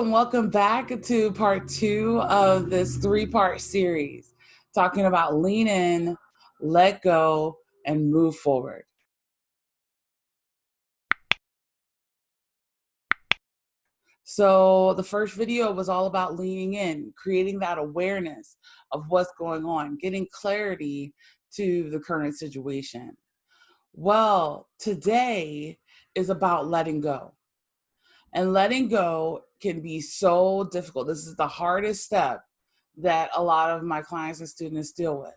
and welcome back to part 2 of this 3-part series talking about lean in, let go, and move forward. So the first video was all about leaning in, creating that awareness of what's going on, getting clarity to the current situation. Well, today is about letting go. And letting go can be so difficult. This is the hardest step that a lot of my clients and students deal with,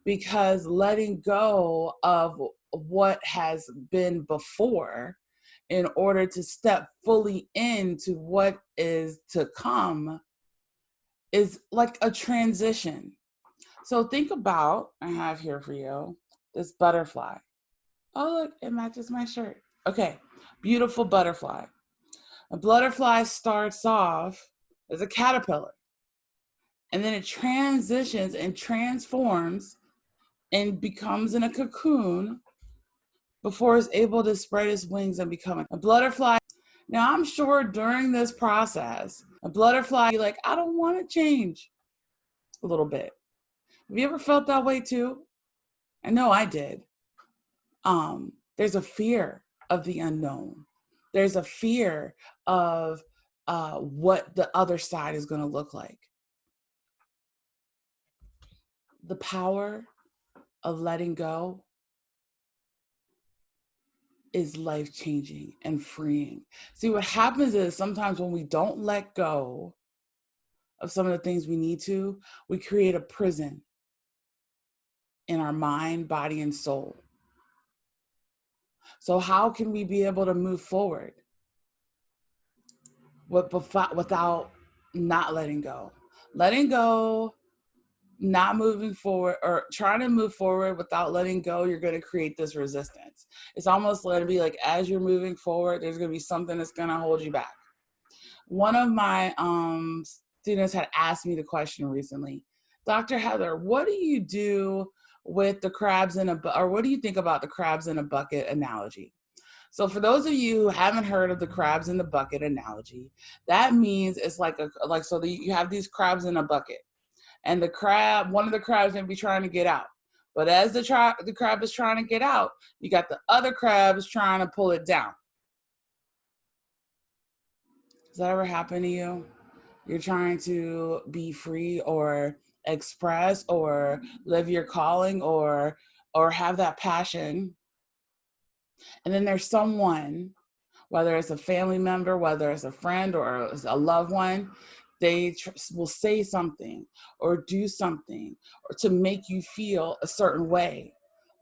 because letting go of what has been before in order to step fully into what is to come is like a transition. So think about, I have here for you this butterfly. Oh, look, it matches my shirt. Okay, beautiful butterfly. A butterfly starts off as a caterpillar, and then it transitions and transforms and becomes in a cocoon before it's able to spread its wings and become a butterfly. Now, I'm sure during this process, a butterfly, like, I don't want to change a little bit. Have you ever felt that way too? I know I did. There's a fear of the unknown. There's a fear of what the other side is going to look like. The power of letting go is life-changing and freeing. See, what happens is sometimes when we don't let go of some of the things we need to, we create a prison in our mind, body, and soul. So how can we be able to move forward without not letting go? Letting go, not moving forward, or trying to move forward without letting go, you're going to create this resistance. It's almost going to be like, as you're moving forward, there's going to be something that's going to hold you back. One of my students had asked me the question recently, Dr. Heather, what do you do with the crabs in a, or what do you think about the crabs in a bucket analogy? So for those of you who haven't heard of the crabs in the bucket analogy, that means it's like you have these crabs in a bucket, and one of the crabs may be trying to get out. But as the crab is trying to get out, you got the other crabs trying to pull it down. Does that ever happen to you? You're trying to be free or express or live your calling or have that passion. And then there's someone, whether it's a family member, whether it's a friend or a loved one, they will say something or do something or to make you feel a certain way,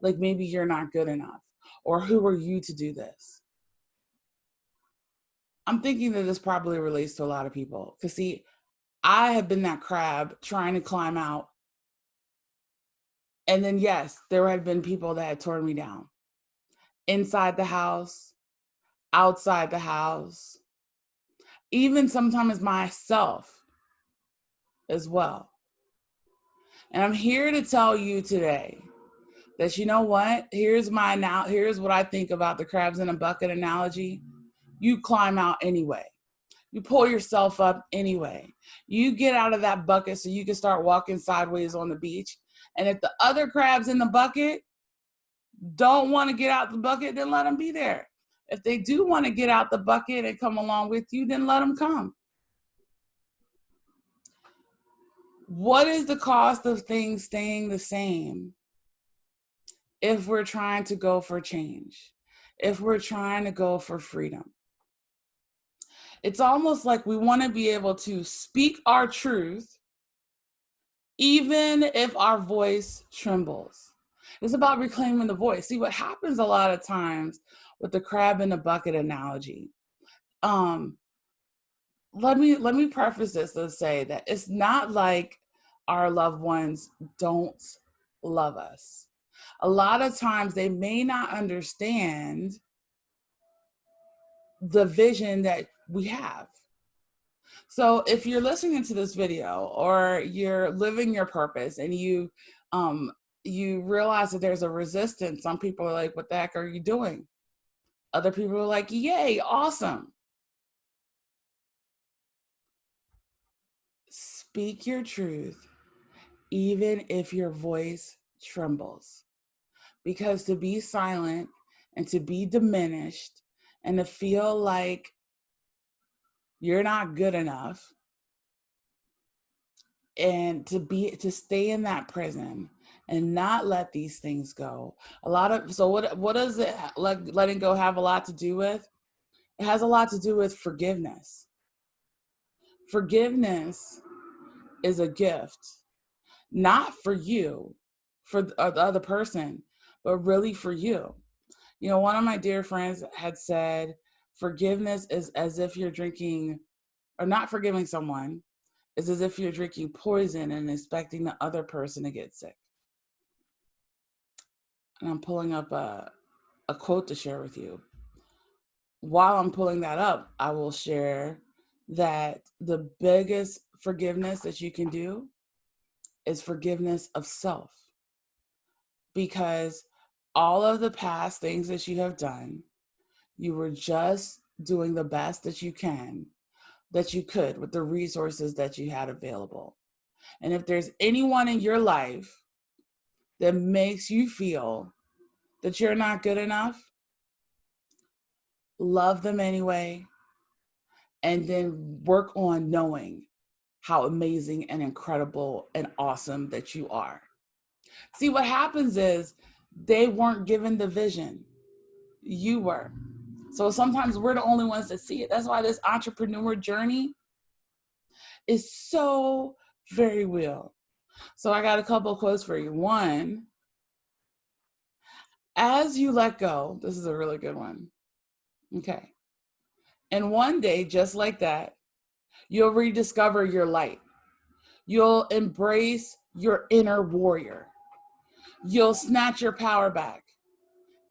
like maybe you're not good enough, or who are you to do this? I'm thinking that this probably relates to a lot of people, because see, I have been that crab trying to climb out. And then, yes, there had been people that had torn me down inside the house, outside the house, even sometimes myself as well. And I'm here to tell you today that, you know what? Here's what I think about the crabs in a bucket analogy. You climb out anyway. You pull yourself up anyway. You get out of that bucket so you can start walking sideways on the beach. And if the other crabs in the bucket don't want to get out the bucket, then let them be there. If they do want to get out the bucket and come along with you, then let them come. What is the cost of things staying the same if we're trying to go for change, if we're trying to go for freedom? It's almost like we want to be able to speak our truth even if our voice trembles. It's about reclaiming the voice. See, what happens a lot of times with the crab in the bucket analogy, let me preface this to say that it's not like our loved ones don't love us. A lot of times they may not understand the vision that we have. So if you're listening to this video or you're living your purpose and you realize that there's a resistance, some people are like, what the heck are you doing? Other people are like, yay, awesome. Speak your truth, even if your voice trembles. Because to be silent and to be diminished and to feel like you're not good enough and to stay in that prison and not let these things go. What does it like letting go have a lot to do with? It has a lot to do with forgiveness. Forgiveness is a gift, not for you, for the other person, but really for you. You know, one of my dear friends had said, forgiveness is as if you're drinking, or not forgiving someone is as if you're drinking poison and expecting the other person to get sick. And I'm pulling up a quote to share with you. While I'm pulling that up, I will share that the biggest forgiveness that you can do is forgiveness of self. Because all of the past things that you have done, you were just doing the best that you could with the resources that you had available. And if there's anyone in your life that makes you feel that you're not good enough, love them anyway, and then work on knowing how amazing and incredible and awesome that you are. See, what happens is they weren't given the vision. You were. So sometimes we're the only ones that see it. That's why this entrepreneur journey is so very real. So I got a couple of quotes for you. One, as you let go, this is a really good one. Okay. And one day, just like that, you'll rediscover your light. You'll embrace your inner warrior. You'll snatch your power back,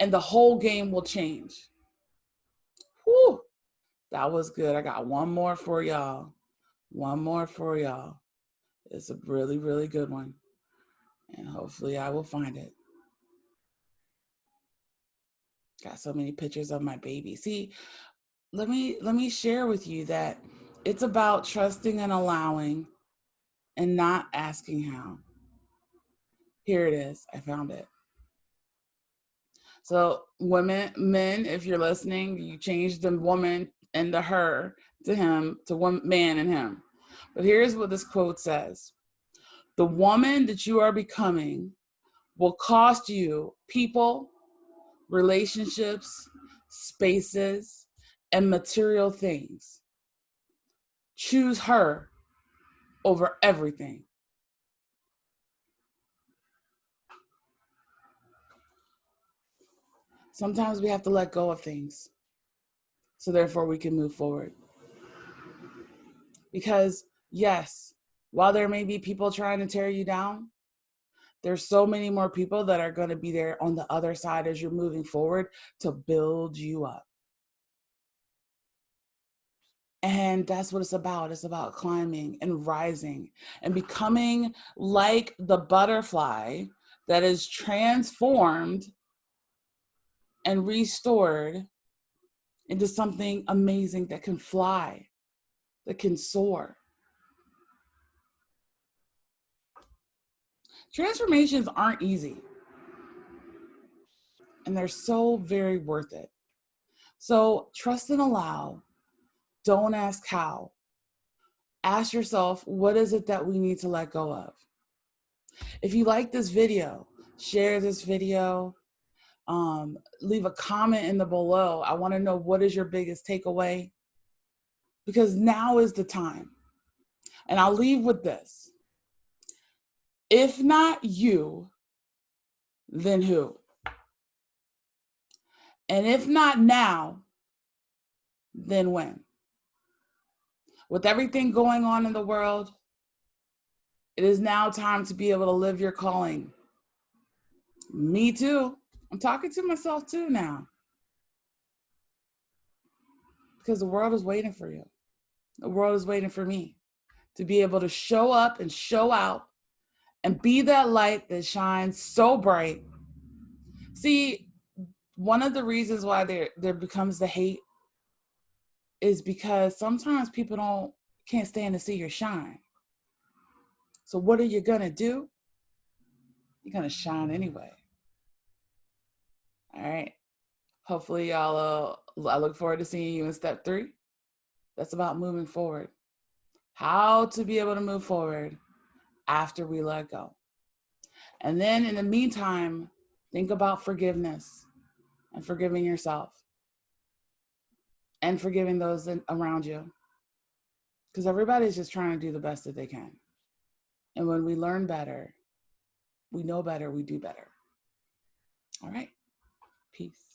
and the whole game will change. Whew, that was good. I got one more for y'all. One more for y'all. It's a really, really good one. And hopefully I will find it. Got so many pictures of my baby. See, let me share with you that it's about trusting and allowing and not asking how. Here it is. I found it. So women, men, if you're listening, you change the woman and the her to him, to one man and him. But here's what this quote says. The woman that you are becoming will cost you people, relationships, spaces, and material things. Choose her over everything. Sometimes we have to let go of things so therefore we can move forward. Because yes, while there may be people trying to tear you down, there's so many more people that are going to be there on the other side as you're moving forward to build you up. And that's what it's about. It's about climbing and rising and becoming like the butterfly that is transformed and restored into something amazing that can fly, that can soar. Transformations aren't easy, and they're so very worth it. So trust and allow. Don't ask how. Ask yourself, what is it that we need to let go of? If you like this video, share this video. Leave a comment in the below. I want to know, what is your biggest takeaway? Because now is the time. And I'll leave with this. If not you, then who? And if not now, then when? With everything going on in the world, it is now time to be able to live your calling. Me too. I'm talking to myself too now. Because the world is waiting for you. The world is waiting for me to be able to show up and show out and be that light that shines so bright. See, one of the reasons why there becomes the hate is because sometimes people can't stand to see your shine. So what are you going to do? You're going to shine anyway. All right. Hopefully, y'all, I look forward to seeing you in step 3. That's about moving forward. How to be able to move forward after we let go. And then in the meantime, think about forgiveness and forgiving yourself and forgiving those around you. Because everybody's just trying to do the best that they can. And when we learn better, we know better, we do better. All right. Peace.